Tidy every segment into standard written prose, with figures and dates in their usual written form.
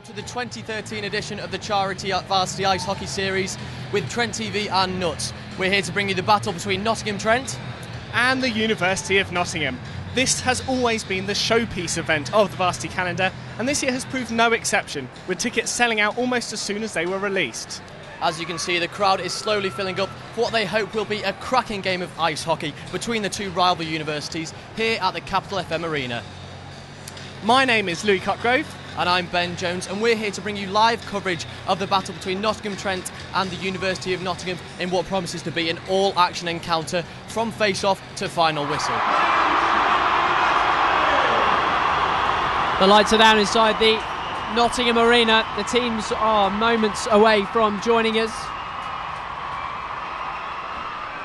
to the 2013 edition of the Charity Varsity Ice Hockey Series with Trent TV and Nuts. We're here to bring you the battle between Nottingham Trent and the University of Nottingham. This has always been the showpiece event of the Varsity calendar, and this year has proved no exception, with tickets selling out almost as soon as they were released. As you can see, the crowd is slowly filling up for what they hope will be a cracking game of ice hockey between the two rival universities here at the Capital FM Arena. My name is Louis Cutgrove. And I'm Ben Jones, and we're here to bring you live coverage of the battle between Nottingham Trent and the University of Nottingham in what promises to be an all-action encounter from face-off to final whistle. The lights are down inside the Nottingham Arena. The teams are moments away from joining us.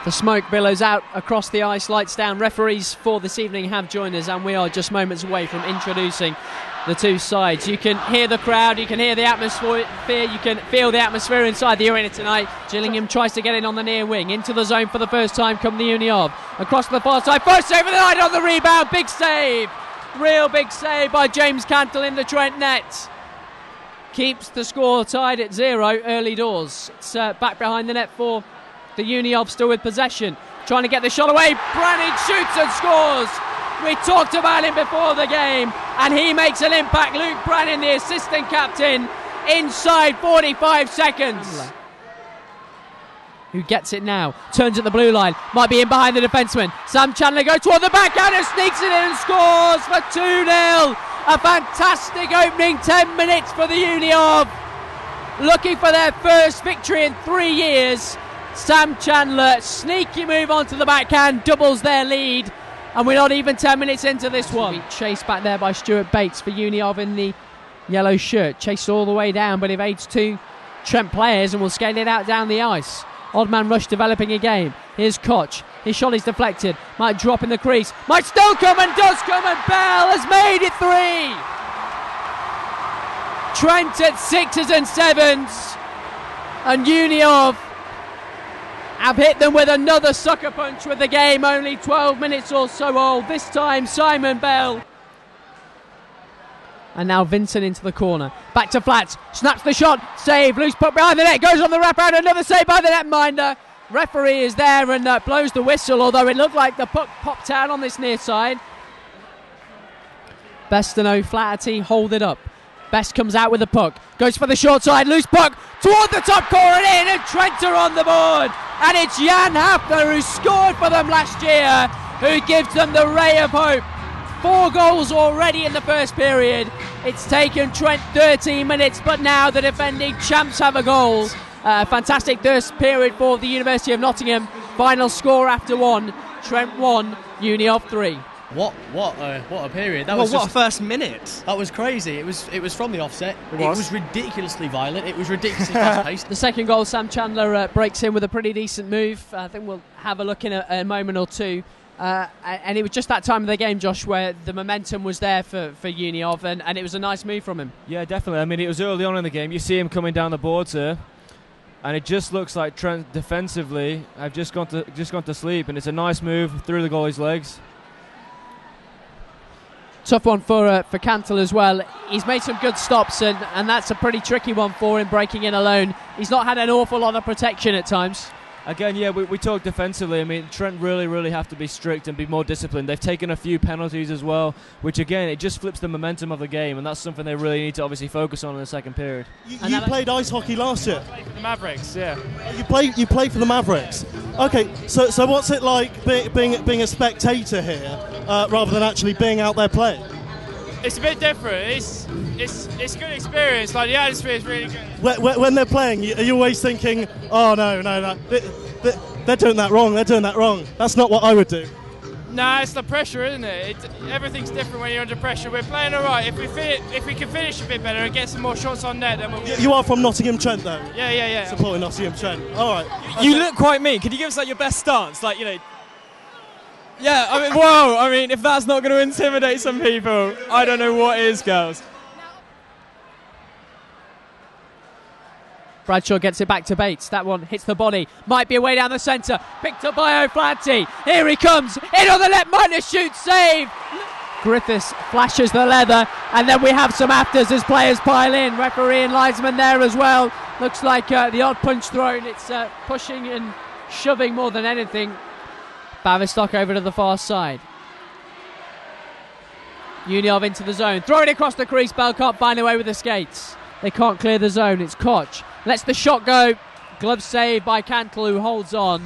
The smoke billows out across the ice, lights down. Referees for this evening have joined us, and we are just moments away from introducing the two sides. You can hear the crowd, you can hear the atmosphere, you can feel the atmosphere inside the arena tonight. Gillingham tries to get in on the near wing, into the zone for the first time come the Uni of. Across to the far side, first save of the night on the rebound, big save! Real big save by James Cantle in the Trent net. Keeps the score tied at 0 early doors. It's back behind the net for the Uni of, still with possession. Trying to get the shot away, Brannan shoots and scores! We talked about him before the game, and he makes an impact. Luke Brannan, the assistant captain, inside 45 seconds. Who gets it now? Turns at the blue line. Might be in behind the defenseman. Sam Chandler goes toward the backhand and sneaks it in and scores for 2-0. A fantastic opening 10 minutes for the Uni of. Looking for their first victory in 3 years. Sam Chandler, sneaky move onto the backhand, doubles their lead. And we're not even 10 minutes into this one. Chased back there by Stuart Bates for Uni of in the yellow shirt. Chased all the way down, but evades two Trent players and will skate it out down the ice. Odd man rush developing a game. Here's Koch. His shot is deflected. Might drop in the crease. Might still come and does come, and Bell has made it 3. Trent at 6s and 7s. And Uni of have hit them with another sucker punch with the game only 12 minutes or so old. This time Simon Bell. And now Vincent into the corner. Back to Flats. Snaps the shot. Save. Loose puck behind the net. Goes on the wraparound. Another save by the netminder. Referee is there and blows the whistle, although it looked like the puck popped out on this near side. Best and O'Flaherty hold it up. Best comes out with the puck. Goes for the short side. Loose puck toward the top corner and in, and Trent are on the board. And it's Jan Hafner who scored for them last year, who gives them the ray of hope. 4 goals already in the first period. It's taken Trent 13 minutes, but now the defending champs have a goal. Fantastic first period for the University of Nottingham. Final score after 1. Trent 1, Uni of 3. What a period! What a first minute! That was crazy. It was from the offset. It was ridiculously violent. It was ridiculously fast-paced. The second goal, Sam Chandler breaks in with a pretty decent move. I think we'll have a look in a moment or two. And it was just that time of the game, Josh, where the momentum was there for Uni of, and it was a nice move from him. Yeah, definitely. I mean, it was early on in the game. You see him coming down the boards here, and it just looks like Trent defensively have just gone to sleep, and it's a nice move through the goalie's legs. Tough one for Cantle as well. He's made some good stops, and that's a pretty tricky one for him, breaking in alone. He's not had an awful lot of protection at times. Again, yeah, we talk defensively. I mean, Trent really have to be strict and be more disciplined. They've taken a few penalties as well, which again, it just flips the momentum of the game, and that's something they really need to obviously focus on in the second period. You played ice hockey last year? I played for the Mavericks, yeah. You played for the Mavericks. Okay, so what's it like being a spectator here rather than actually being out there playing? It's a bit different. It's a good experience. Like, the atmosphere is really good. When they're playing, are you always thinking, oh no, they're doing that wrong. They're doing that wrong. That's not what I would do. Nah, it's the pressure, isn't it? Everything's different when you're under pressure. We're playing all right. If we can finish a bit better and get some more shots on net, then we'll. You are from Nottingham Trent, though. Yeah. Supporting Nottingham Trent. All right. You look quite mean. Could you give us your best stance, Yeah, I mean, if that's not going to intimidate some people, I don't know what is, girls. Bradshaw gets it back to Bates. That one hits the body. Might be away down the centre. Picked up by O'Flaherty. Here he comes. In on the net. Minor shoot. Save. Griffiths flashes the leather, and then we have some afters as players pile in. Referee and linesman there as well. Looks like the odd punch thrown. It's pushing and shoving more than anything. Bavistock over to the far side. Uniov into the zone, throwing it across the crease. Bell can't find a way with the skates. They can't clear the zone. It's Koch. Lets the shot go. Glove save by Cantle, who holds on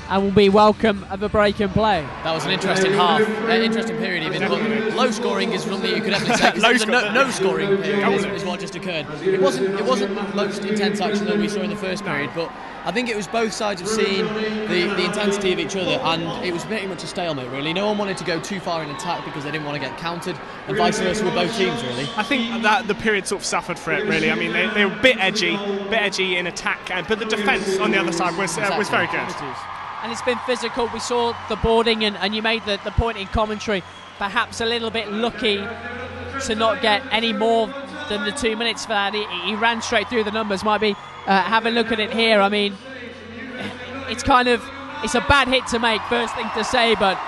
and will be welcome of a break and play. That was an interesting half, interesting period even. But low scoring is something you could definitely say. No scoring period is what just occurred. It wasn't the most intense action that we saw in the first period, but I think it was both sides of seeing the intensity of each other, and it was pretty much a stalemate really. No one wanted to go too far in attack because they didn't want to get countered, and vice versa with both teams really. I think that the period sort of suffered for it really. I mean, they were a bit edgy in attack, but the defence on the other side was very good. And it's been physical. We saw the boarding, and you made the point in commentary, perhaps a little bit lucky to not get any more than the 2 minutes for that. He ran straight through the numbers. Might be have a look at it here. I mean, it's a bad hit to make, first thing to say, but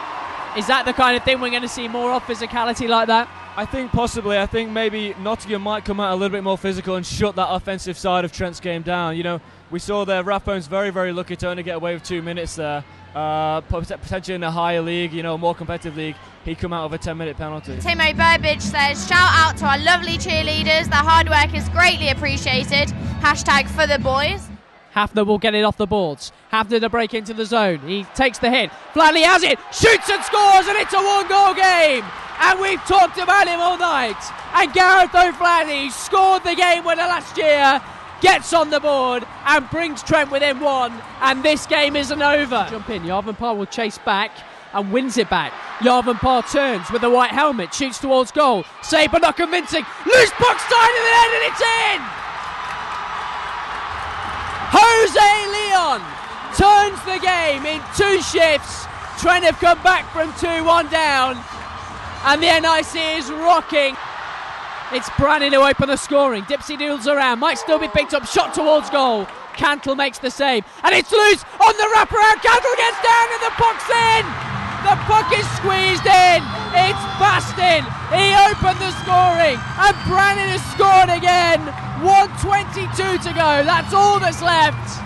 is that the kind of thing we're going to see more of, physicality like that? I think possibly. I think maybe Nottingham might come out a little bit more physical and shut that offensive side of Trent's game down. You know, we saw there Rathbone's very, very lucky to only get away with 2 minutes there. Potentially in a higher league, you know, a more competitive league, he'd come out with a 10-minute penalty. Timo Burbage says, shout out to our lovely cheerleaders. Their hard work is greatly appreciated. # for the boys. Hafner will get it off the boards. Hafner to break into the zone. He takes the hit. Flanley has it. Shoots and scores, and it's a one-goal game. And we've talked about him all night. And Gareth O'Flaherty scored the game winner last year, gets on the board and brings Trent within one, and this game isn't over. Jump in, Yarvenpar will chase back and wins it back. Yarvenpar turns with the white helmet, shoots towards goal. Save but not convincing. Loose puck side of the net, and it's in! Jose Leon turns the game in 2 shifts. Trent have come back from 2-1 down, and the NIC is rocking. It's Brannan who open the scoring. Dipsy doodles around, might still be picked up, shot towards goal. Cantle makes the save, and it's loose on the wraparound. Cantle gets down, and the puck's in! The puck is squeezed in. It's Bastin. He opened the scoring, and Brannan has scored again. 1:22 to go. That's all that's left.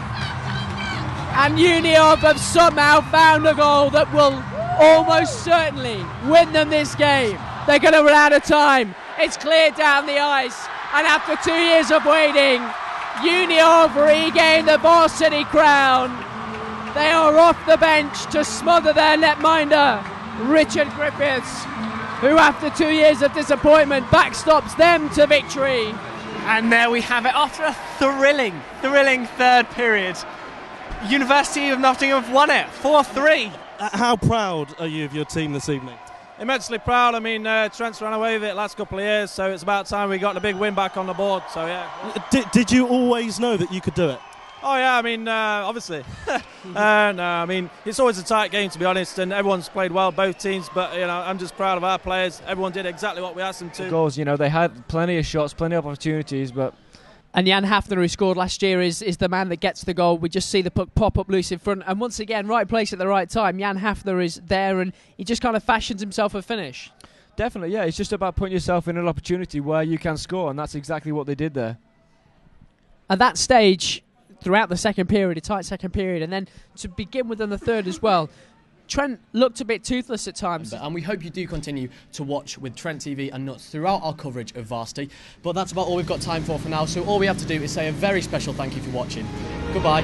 And Uniov have somehow found a goal that will almost certainly win them this game. They're going to run out of time. It's cleared down the ice, and after 2 years of waiting, Uniov regain the Varsity crown. They are off the bench to smother their netminder, Richard Griffiths, who after 2 years of disappointment backstops them to victory. And there we have it, after a thrilling third period. University of Nottingham have won it, 4-3. How proud are you of your team this evening? Immensely proud. I mean, Trent's run away with it last couple of years, so it's about time we got the big win back on the board. So yeah. Did you always know that you could do it? Oh yeah, I mean, obviously. No, I mean, it's always a tight game to be honest, and everyone's played well, both teams. But you know, I'm just proud of our players. Everyone did exactly what we asked them to. Goals, you know, they had plenty of shots, plenty of opportunities, but. And Jan Hafner, who scored last year, is the man that gets the goal. We just see the puck pop up loose in front, and once again, right place at the right time. Jan Hafner is there, and he just kind of fashions himself a finish. Definitely, yeah. It's just about putting yourself in an opportunity where you can score, and that's exactly what they did there. At that stage, throughout the second period, a tight second period, and then to begin with in the third as well, Trent looked a bit toothless at times. And we hope you do continue to watch with Trent TV and Nuts throughout our coverage of Varsity. But that's about all we've got time for now, so all we have to do is say a very special thank you for watching. Goodbye.